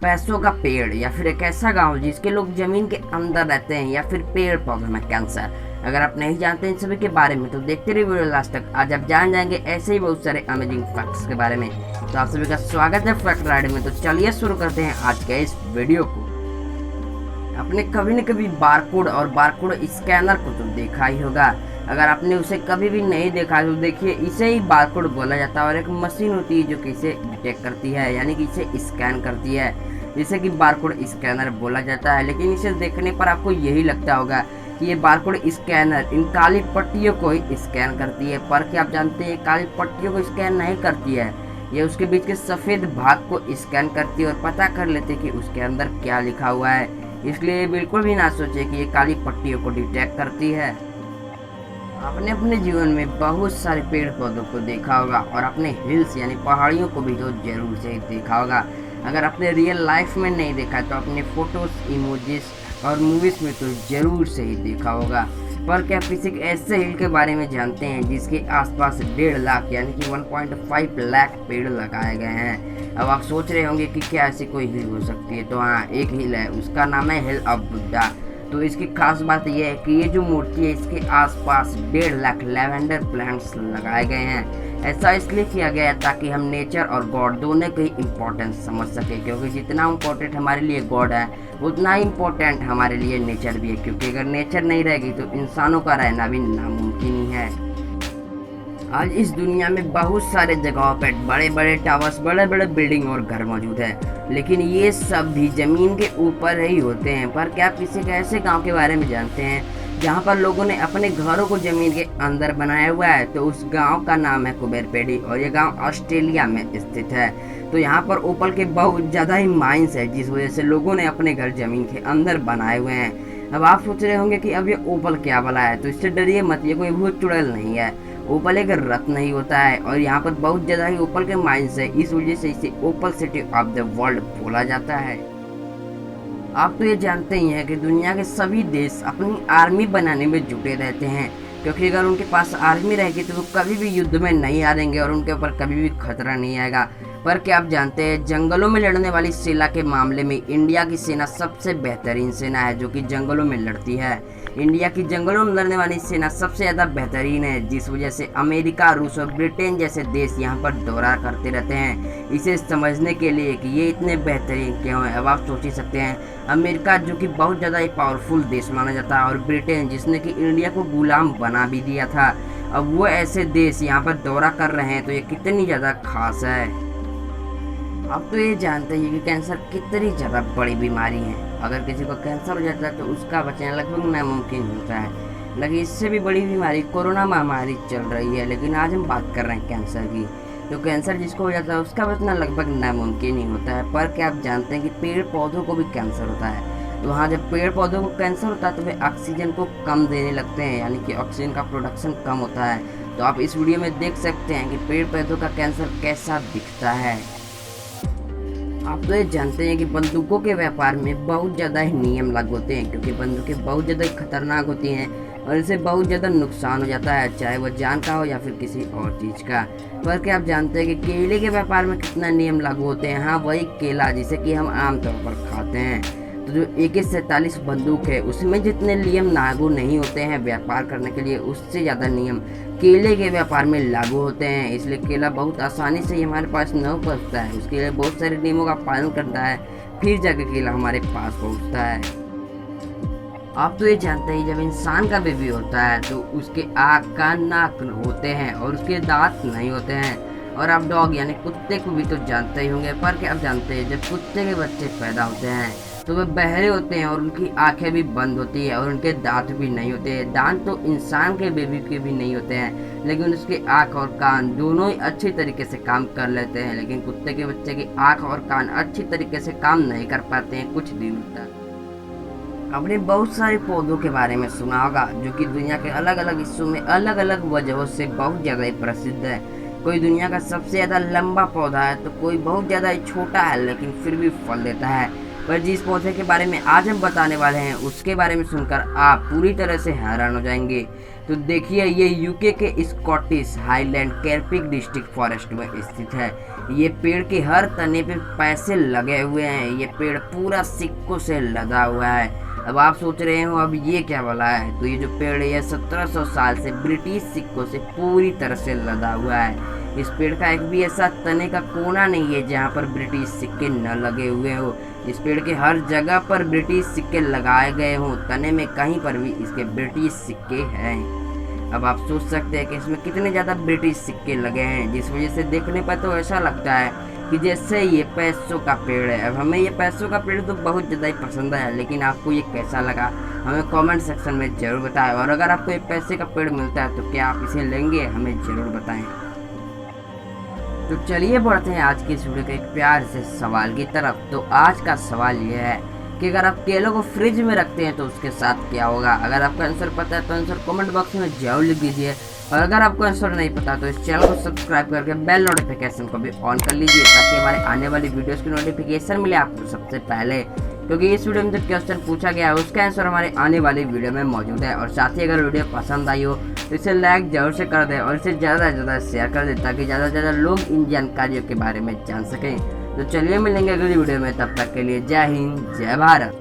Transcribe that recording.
पैसों का पेड़ या फिर एक ऐसा गांव जिसके लोग जमीन के अंदर रहते हैं या फिर पेड़ पौधों में कैंसर। अगर आप नहीं जानते इन सभी के बारे में तो देखते रहिए वीडियो लास्ट तक। आज आप जान जाएंगे ऐसे ही बहुत सारे अमेजिंग फैक्ट्स के बारे में। तो आप सभी का स्वागत है फैक्ट राइड में। तो चलिए शुरू करते हैं आज के इस वीडियो को। आपने कभी न कभी बारकोड और बारकोड स्कैनर को तो देखा ही होगा। अगर आपने उसे कभी भी नहीं देखा तो देखिए, इसे ही बारकोड बोला जाता है और एक मशीन होती है जो कि इसे डिटेक्ट करती है, यानी कि इसे स्कैन करती है, जिसे कि बारकोड स्कैनर बोला जाता है। लेकिन इसे देखने पर आपको यही लगता होगा कि ये बारकोड स्कैनर इन काली पट्टियों को ही स्कैन करती है, पर क्या आप जानते हैं काली पट्टियों को स्कैन नहीं करती है। ये उसके बीच के सफ़ेद भाग को स्कैन करती है और पता कर लेते कि उसके अंदर क्या लिखा हुआ है। इसलिए बिल्कुल भी ना सोचे कि ये काली पट्टियों को डिटेक्ट करती है। आपने अपने जीवन में बहुत सारे पेड़ पौधों को देखा होगा और अपने हिल्स यानी पहाड़ियों को भी तो जरूर से देखा होगा। अगर आपने रियल लाइफ में नहीं देखा तो अपने फोटोज, इमोजीज और मूवीज में तो जरूर से ही देखा होगा। पर क्या आप किसी ऐसे हिल के बारे में जानते हैं जिसके आसपास 1.5 लाख यानी कि 1.5 लाख पेड़ लगाए गए हैं। अब आप सोच रहे होंगे कि क्या ऐसी कोई हिल हो सकती है। तो हाँ, एक हिल है, उसका नाम है हिल ऑफ बुद्धा। तो इसकी खास बात यह है कि ये जो मूर्ति है इसके आसपास 1.5 लाख लेवेंडर प्लांट्स लगाए गए हैं। ऐसा इसलिए किया गया है ताकि हम नेचर और गॉड दोनों की इम्पोर्टेंस समझ सके, क्योंकि जितना इम्पोर्टेंट हमारे लिए गॉड है उतना ही इम्पोर्टेंट हमारे लिए नेचर भी है। क्योंकि अगर नेचर नहीं रहेगी तो इंसानों का रहना भी नामुमकिन ही है। आज इस दुनिया में बहुत सारे जगहों पर बड़े बड़े टावर्स, बड़े बड़े बिल्डिंग और घर मौजूद है, लेकिन ये सब भी ज़मीन के ऊपर ही होते हैं। पर क्या आप किसी के ऐसे गांव के बारे में जानते हैं जहां पर लोगों ने अपने घरों को ज़मीन के अंदर बनाया हुआ है? तो उस गांव का नाम है कुबेरपेडी और ये गांव ऑस्ट्रेलिया में स्थित है। तो यहाँ पर ओपल के बहुत ज़्यादा ही माइंस है, जिस वजह से लोगों ने अपने घर ज़मीन के अंदर बनाए हुए हैं। अब आप सोच रहे होंगे कि अब ये ओपल क्या वाला है, तो इससे डरिए मत, ये कोई भूत चुड़ैल नहीं है। ओपल एक रत्न नहीं होता है और यहाँ पर बहुत ज़्यादा ही ओपल के माइंस है, इस वजह से इसे ओपल सिटी ऑफ द वर्ल्ड बोला जाता है। आप तो ये जानते ही हैं कि दुनिया के सभी देश अपनी आर्मी बनाने में जुटे रहते हैं, क्योंकि अगर उनके पास आर्मी रहेगी तो वो कभी भी युद्ध में नहीं हारेंगे और उनके ऊपर कभी भी खतरा नहीं आएगा। पर क्या आप जानते हैं जंगलों में लड़ने वाली सेना के मामले में इंडिया की सेना सबसे बेहतरीन सेना है जो कि जंगलों में लड़ती है। इंडिया की जंगलों में लड़ने वाली सेना सबसे ज़्यादा बेहतरीन है, जिस वजह से अमेरिका, रूस और ब्रिटेन जैसे देश यहाँ पर दौरा करते रहते हैं इसे समझने के लिए कि ये इतने बेहतरीन क्यों हैं। अब आप सोच ही सकते हैं, अमेरिका जो कि बहुत ज़्यादा ही पावरफुल देश माना जाता है और ब्रिटेन जिसने कि इंडिया को गुलाम बना भी दिया था, अब वो ऐसे देश यहाँ पर दौरा कर रहे हैं, तो ये कितनी ज़्यादा खास है। अब तो ये जानते हैं कि कैंसर कितनी ज़्यादा बड़ी बीमारी है। अगर किसी को कैंसर हो जाता है तो उसका बचना लगभग नामुमकिन होता है। लेकिन इससे भी बड़ी बीमारी कोरोना महामारी चल रही है, लेकिन आज हम बात कर रहे हैं कैंसर की। तो कैंसर जिसको हो जाता है उसका बचना लगभग नामुमकिन ही होता है। पर क्या आप जानते हैं कि पेड़ पौधों को भी कैंसर होता है? तो हाँ, जब पेड़ पौधों को कैंसर होता है तो वे ऑक्सीजन को कम देने लगते हैं, यानी कि ऑक्सीजन का प्रोडक्शन कम होता है। तो आप इस वीडियो में देख सकते हैं कि पेड़ पौधों का कैंसर कैसा दिखता है। आप तो ये जानते हैं कि बंदूकों के व्यापार में बहुत ज़्यादा ही नियम लागू होते हैं, क्योंकि बंदूकें बहुत ज़्यादा खतरनाक होती हैं और इनसे बहुत ज़्यादा नुकसान हो जाता है, चाहे वह जान का हो या फिर किसी और चीज़ का। पर क्या आप जानते हैं कि केले के व्यापार में कितना नियम लागू होते हैं? हाँ, वही केला जिसे कि हम आमतौर पर खाते हैं। तो जो AK-47 बंदूक है उसमें जितने नियम लागू नहीं होते हैं व्यापार करने के लिए, उससे ज़्यादा नियम केले के व्यापार में लागू होते हैं। इसलिए केला बहुत आसानी से हमारे पास न पहुंचता है, उसके लिए बहुत सारे नियमों का पालन करता है, फिर जाके केला हमारे पास पहुंचता है। आप तो ये जानते हैं जब इंसान का बेबी होता है तो उसके आँख, कान, नाक होते हैं और उसके दांत नहीं होते हैं। और आप डॉग यानी कुत्ते को भी तो जानते ही होंगे। पर क्या आप जानते हैं जब कुत्ते के बच्चे पैदा होते हैं तो वे बहरे होते हैं और उनकी आंखें भी बंद होती है और उनके दांत भी नहीं होते हैं। दांत तो इंसान के बेबी के भी नहीं होते हैं, लेकिन उसके आंख और कान दोनों ही अच्छी तरीके से काम कर लेते हैं। लेकिन कुत्ते के बच्चे की आंख और कान अच्छी तरीके से काम नहीं कर पाते हैं कुछ दिनों तक। आपने बहुत सारे पौधों के बारे में सुना होगा जो कि दुनिया के अलग अलग हिस्सों में अलग अलग वजहों से बहुत ज़्यादा ही प्रसिद्ध है। कोई दुनिया का सबसे ज़्यादा लंबा पौधा है तो कोई बहुत ज़्यादा ही छोटा है लेकिन फिर भी फल देता है। पर जिस पौधे के बारे में आज हम बताने वाले हैं उसके बारे में सुनकर आप पूरी तरह से हैरान हो जाएंगे। तो देखिए ये यूके के स्कॉटिश हाईलैंड कैर्पिक डिस्ट्रिक्ट फॉरेस्ट में स्थित है। ये पेड़ के हर तने पे पैसे लगे हुए हैं। ये पेड़ पूरा सिक्कों से लदा हुआ है। अब आप सोच रहे हो अब ये क्या वाला है, तो ये जो पेड़ है 1700 साल से ब्रिटिश सिक्कों से पूरी तरह से लदा हुआ है। इस पेड़ का एक भी ऐसा तने का कोना नहीं है जहाँ पर ब्रिटिश सिक्के न लगे हुए हो। इस पेड़ के हर जगह पर ब्रिटिश सिक्के लगाए गए हों, तने में कहीं पर भी इसके ब्रिटिश सिक्के हैं। अब आप सोच सकते हैं कि इसमें कितने ज़्यादा ब्रिटिश सिक्के लगे हैं, जिस वजह से देखने पर तो ऐसा लगता है कि जैसे ये पैसों का पेड़ है। अब हमें ये पैसों का पेड़ तो बहुत ज़्यादा ही पसंद है, लेकिन आपको ये कैसा लगा हमें कमेंट सेक्शन में ज़रूर बताएं। और अगर आपको ये पैसे का पेड़ मिलता है तो क्या आप इसे लेंगे, हमें ज़रूर बताएं। तो चलिए बढ़ते हैं आज की इस वीडियो के एक प्यार से सवाल की तरफ। तो आज का सवाल यह है कि अगर आप केलों को फ्रिज में रखते हैं तो उसके साथ क्या होगा। अगर आपका आंसर पता है तो आंसर कमेंट बॉक्स में जरूर लिख दीजिए, और अगर आपको आंसर नहीं पता तो इस चैनल को सब्सक्राइब करके बेल नोटिफिकेशन को भी ऑन कर लीजिए, ताकि हमारे आने वाली वीडियोस की नोटिफिकेशन मिले आपको सबसे पहले। क्योंकि इस वीडियो में जो क्वेश्चन पूछा गया है उसका आंसर हमारे आने वाली वीडियो में मौजूद है। और साथ ही अगर वीडियो पसंद आई हो तो इसे लाइक जरूर से कर दें और इसे ज़्यादा से ज़्यादा शेयर कर दें, ताकि ज़्यादा से ज़्यादा लोग इन जानकारियों के बारे में जान सकें। तो चलिए मिलेंगे अगली वीडियो में, तब तक के लिए जय हिंद जय भारत।